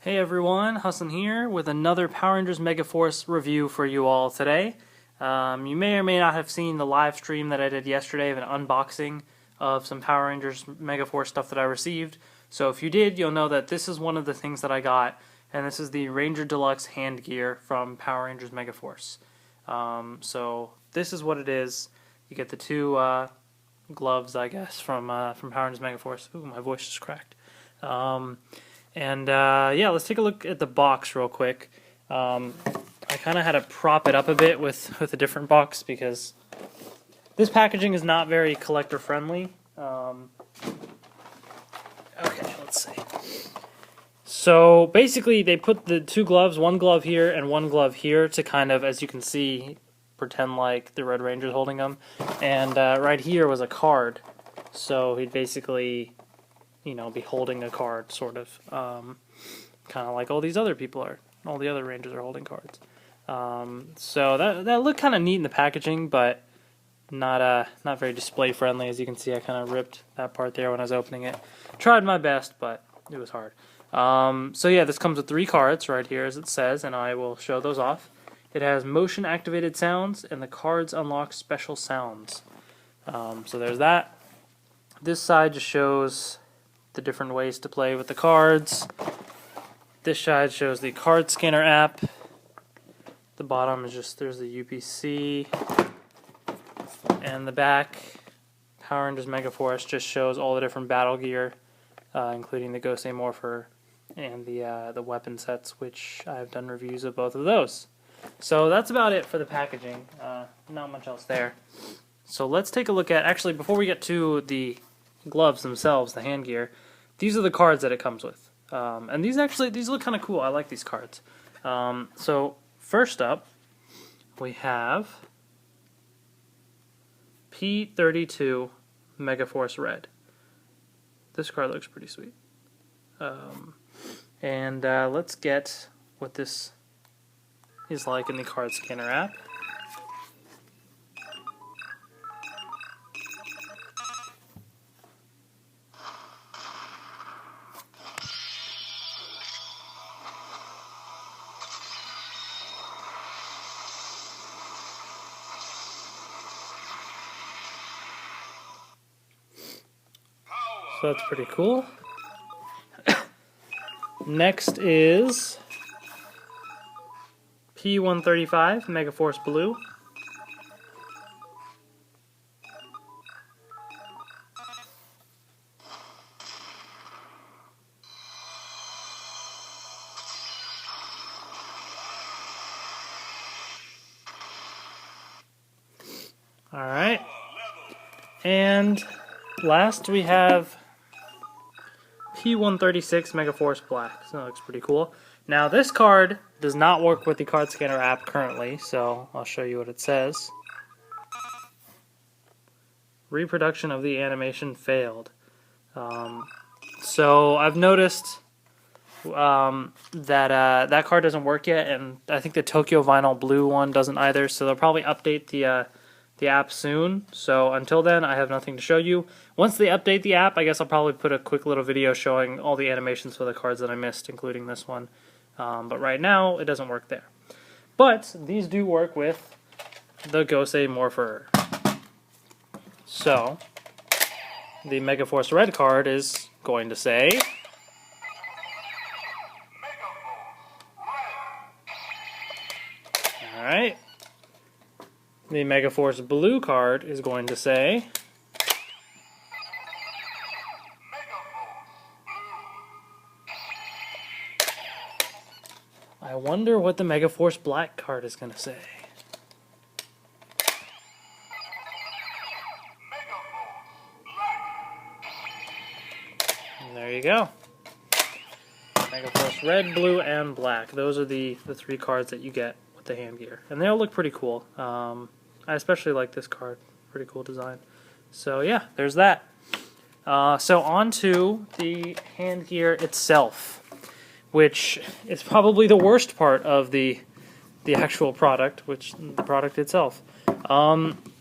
Hey everyone, Hassan here with another Power Rangers Megaforce review for you all today. You may or may not have seen the live stream that I did yesterday of an unboxing of some Power Rangers Megaforce stuff that I received. So if you did, you'll know that this is one of the things that I got, and this is the Ranger Deluxe hand gear from Power Rangers Megaforce. So this is what it is. You get the two gloves, I guess, from Power Rangers Megaforce. Ooh, my voice just cracked. Yeah, let's take a look at the box real quick. I kind of had to prop it up a bit with a different box because this packaging is not very collector friendly. Okay, let's see. So basically they put the two gloves, one glove here and one glove here to kind of, as you can see, pretend like the Red Ranger's holding them. And right here was a card. So he'd basically, you know, be holding a card, sort of, kind of like all these other people are. All the other Rangers are holding cards. So that looked kind of neat in the packaging, but not very display friendly. As you can see, I kind of ripped that part there when I was opening it. Tried my best, but it was hard. So yeah, this comes with 3 cards right here, as it says, and I will show those off. It has motion activated sounds, and the cards unlock special sounds. So there's that. This side just shows the different ways to play with the cards. This side shows the card scanner app. The bottom is just, there's the UPC. And the back, Power Rangers Megaforce, just shows all the different battle gear, including the Gosei Morpher and the weapon sets, which I've done reviews of both of those. So that's about it for the packaging. Not much else there. So let's take a look at, actually before we get to the gloves themselves, the hand gear, these are the cards that it comes with. And these look kind of cool. I like these cards. So first up, we have P32 Megaforce Red. This card looks pretty sweet. Let's get what this is like in the card scanner app. So that's pretty cool. Next is P135 Megaforce Blue. Alright. And last we have P136 Megaforce Black. So that looks pretty cool. Now this card does not work with the card scanner app currently, so I'll show you what it says. Reproduction of the animation failed. So I've noticed that card doesn't work yet, and I think the Tokyo Vinyl Blue one doesn't either, so they'll probably update the app soon. So until then, I have nothing to show you. Once they update the app, I guess I'll probably put a quick little video showing all the animations for the cards that I missed, including this one. But right now, it doesn't work there. But these do work with the Gosei Morpher. So the Megaforce Red card is going to say, alright. The Megaforce Blue card is going to say, I wonder what the Megaforce Black card is going to say. And there you go. Megaforce Red, Blue, and Black. Those are the 3 cards that you get with the hand gear. And they all look pretty cool. I especially like this card. Pretty cool design. So yeah, there's that. So on to the hand gear itself, which is probably the worst part of the actual product, which the product itself.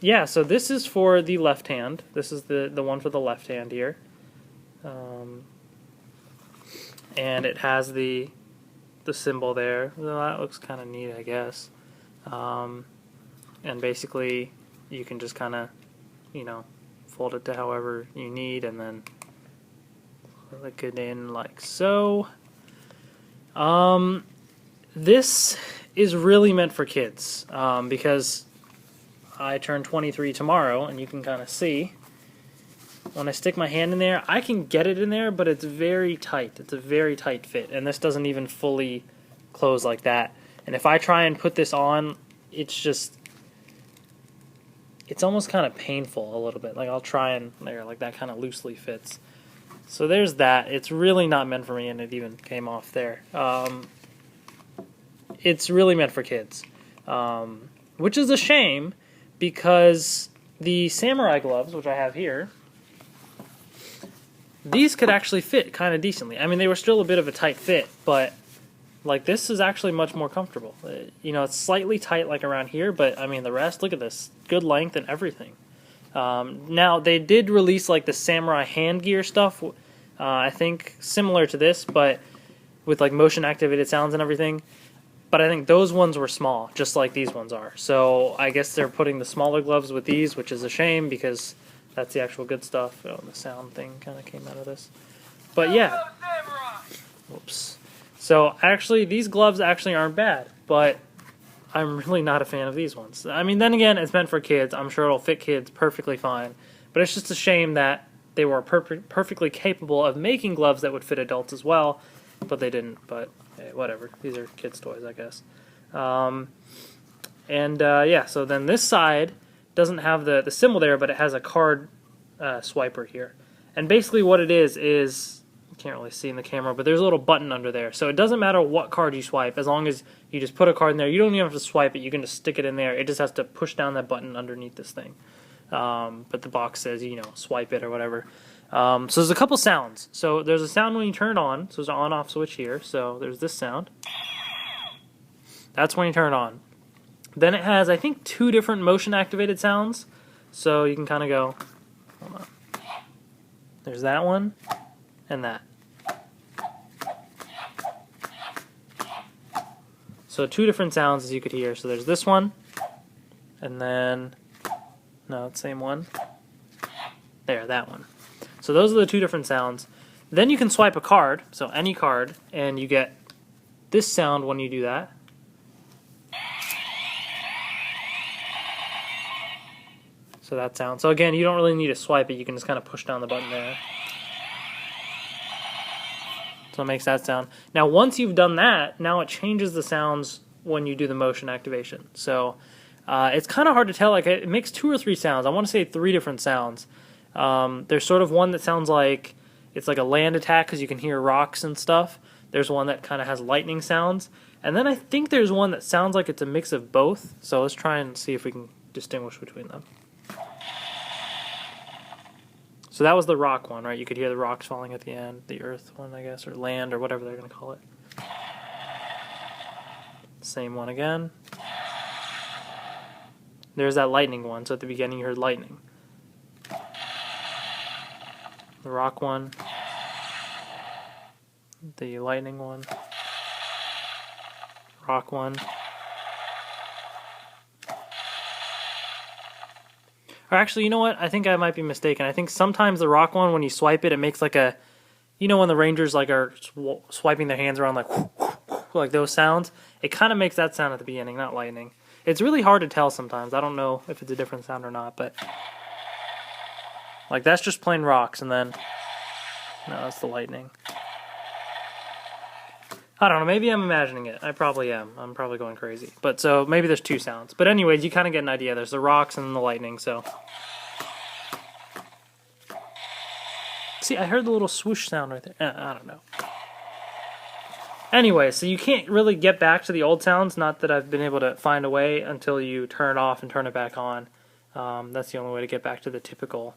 Yeah, so this is for the left hand. This is the one for the left hand here. And it has the the symbol there. Well, that looks kind of neat, I guess. And basically, you can just kind of, you know, fold it to however you need, and then click it in like so. This is really meant for kids because I turn 23 tomorrow, and you can kind of see when I stick my hand in there, I can get it in there, but it's very tight. It's a very tight fit, and this doesn't even fully close like that. And if I try and put this on, it's just, it's almost kind of painful a little bit. Like I'll try and there, like that kind of loosely fits. So there's that. It's really not meant for me, and it even came off there. It's really meant for kids, which is a shame because the samurai gloves, which I have here, these could actually fit kind of decently. I mean, they were still a bit of a tight fit, but like this is actually much more comfortable. You know, it's slightly tight like around here, but I mean the rest, look at this, good length and everything. Now they did release like the samurai hand gear stuff, I think similar to this, but with like motion activated sounds and everything. But I think those ones were small, just like these ones are. So I guess they're putting the smaller gloves with these, which is a shame because that's the actual good stuff. Oh, the sound thing kind of came out of this. But yeah. Whoops. So actually, these gloves actually aren't bad, but I'm really not a fan of these ones. I mean, then again, it's meant for kids. I'm sure it'll fit kids perfectly fine. But it's just a shame that they were perfectly capable of making gloves that would fit adults as well, but they didn't. But hey, whatever. These are kids' toys, I guess. Yeah, so then this side doesn't have the symbol there, but it has a card swiper here. And basically what it is you can't really see in the camera, but there's a little button under there. So it doesn't matter what card you swipe, as long as you just put a card in there. You don't even have to swipe it. You can just stick it in there. It just has to push down that button underneath this thing. But the box says, you know, swipe it or whatever. So there's a couple sounds. So there's a sound when you turn it on. So there's an on-off switch here. So there's this sound. That's when you turn it on. Then it has, I think, 2 different motion-activated sounds. So you can kind of go, hold on. There's that one and that. So 2 different sounds, as you could hear. So there's this one, and then, no, it's the same one. There, that one. So those are the 2 different sounds. Then you can swipe a card, so any card, and you get this sound when you do that. So that sound. So again, you don't really need to swipe it. You can just kind of push down the button there. So it makes that sound. Now once you've done that, now it changes the sounds when you do the motion activation. So it's kind of hard to tell. Like it makes 2 or 3 sounds. I want to say 3 different sounds. There's sort of one that sounds like it's like a land attack because you can hear rocks and stuff. There's one that kind of has lightning sounds. And then I think there's one that sounds like it's a mix of both. So let's try and see if we can distinguish between them. So that was the rock one, right? You could hear the rocks falling at the end. The earth one, I guess, or land, or whatever they're going to call it. Same one again. There's that lightning one. So at the beginning you heard lightning. The rock one. The lightning one. Rock one. Or actually, you know what? I think I might be mistaken. I think sometimes the rock one, when you swipe it, it makes like a, you know, when the Rangers like are swiping their hands around like those sounds. It kind of makes that sound at the beginning, not lightning. It's really hard to tell sometimes. I don't know if it's a different sound or not, but like that's just plain rocks, and then no, that's the lightning. I don't know. Maybe I'm imagining it. I probably am. I'm probably going crazy. But so maybe there's 2 sounds. But anyways, you kind of get an idea. There's the rocks and the lightning. So see, I heard the little swoosh sound right there. I don't know. Anyway, so you can't really get back to the old sounds. Not that I've been able to find a way until you turn it off and turn it back on. That's the only way to get back to the typical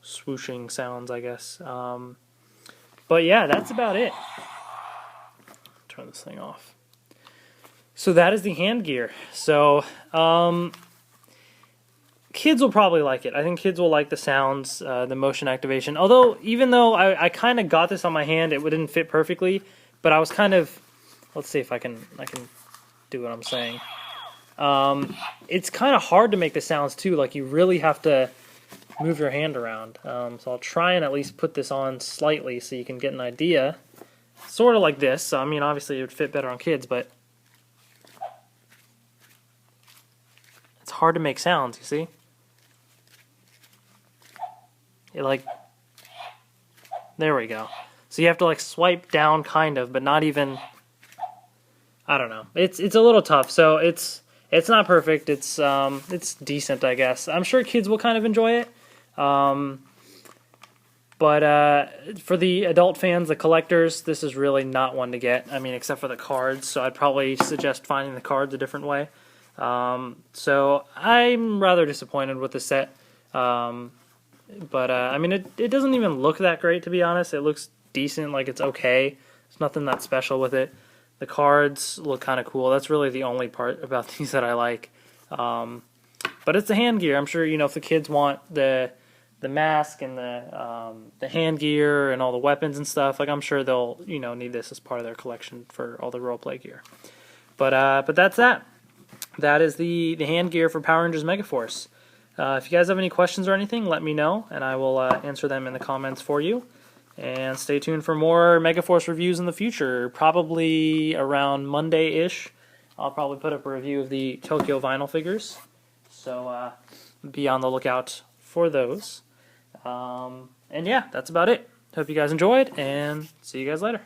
swooshing sounds, I guess. But yeah, that's about it. Turn this thing off. So that is the hand gear. So kids will probably like it. I think kids will like the sounds, the motion activation. Although, even though I kind of got this on my hand, it didn't fit perfectly, but I was kind of let's see if I can do what I'm saying. It's kind of hard to make the sounds too. Like you really have to move your hand around. So I'll try and at least put this on slightly so you can get an idea. Sort of like this. So, I mean, obviously it would fit better on kids, but it's hard to make sounds. You see? There we go. So you have to like swipe down kind of, but not even. I don't know. It's a little tough. So it's not perfect. It's decent, I guess. I'm sure kids will kind of enjoy it. But for the adult fans, the collectors, this is really not one to get. I mean, except for the cards. So I'd probably suggest finding the cards a different way. So I'm rather disappointed with the set. But I mean, it doesn't even look that great, to be honest. It looks decent, like it's okay. There's nothing that special with it. The cards look kind of cool. That's really the only part about these that I like. But it's the hand gear. I'm sure, you know, if the kids want the mask and the hand gear and all the weapons and stuff, like I'm sure they'll, you know, need this as part of their collection for all the roleplay gear. But that's that. That is the hand gear for Power Rangers Megaforce. If you guys have any questions or anything, let me know, and I will answer them in the comments for you. And stay tuned for more Megaforce reviews in the future. Probably around Monday-ish, I'll probably put up a review of the Tokyo vinyl figures. So be on the lookout for those. And yeah, that's about it. Hope you guys enjoyed, and see you guys later.